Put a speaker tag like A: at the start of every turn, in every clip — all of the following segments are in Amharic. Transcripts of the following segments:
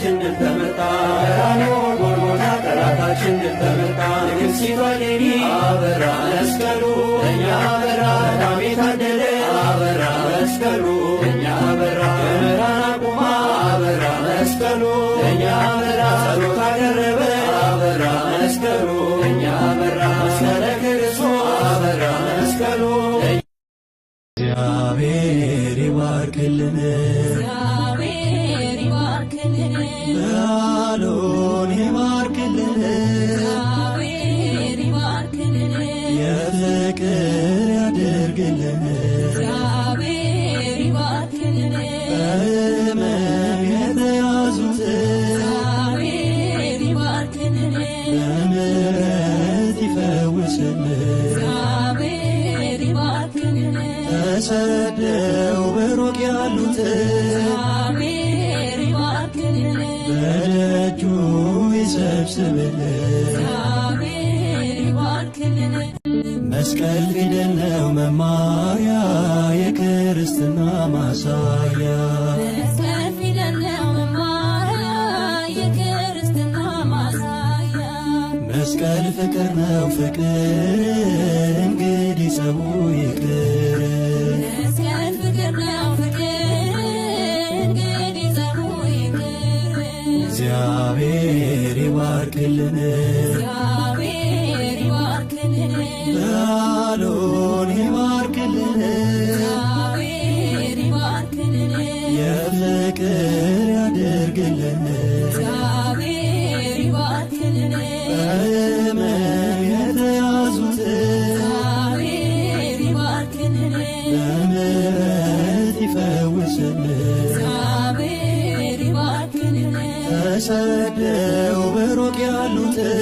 A: ጠላታችን ድል ተመታ። ቀራንዮ ጎልጎታ ጠላታችን ድል ተመታ። ንግሥቲቷ እሌኒ አበራ መስቀሉ እኛ አበራ። ቀዳሜ ታደለ አበራ መስቀሉ እኛ አበራ። ደመራን አቁማ አበራ መስቀሉ እኛ አበራ። ጸሎት አቀረበ አበራ መስቀሉ እኛ አበራ። መስቀለ ክርስቶስ አበራ መስቀሉ። እግዚአብሔር ይባርክልን በዓሉን ይባርክልን የፍቅር ያድርግልን በሕመም የተያዙትን በምሕረት ይፈውስልን ተሰደው በሩቅ ያሉትን በደጁ ይሰብስብልን። መስቀል ፊደል ነው መማሪያ የክርስትና ማሳያ። መስቀል ፍቅር ነው ፍቅር እንግዲህ ጸቡ ይቅር። እግዚአብሔር ይባርክልን በዓሉን ይባርክልን የፍቅር ያድርግልን በሕመም የተያዙትን በምሕረት ይፈውስልን ተሰደው በሩቅ ያሉትን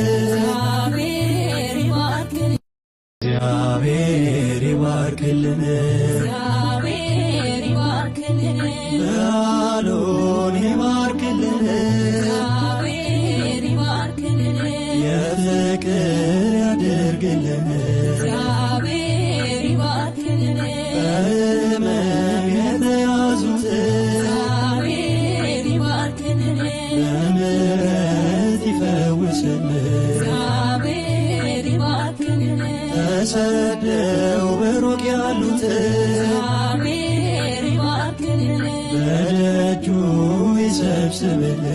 A: እግዚአብሔር ይባርክልን በዓሉን ይባርክልን የፍቅር ያድርግልን በሕመም የተያዙትን በምሕረት ይፈውስልን ተሰደው በሩቅ ያሉትን በደጁ ይሰብስብልን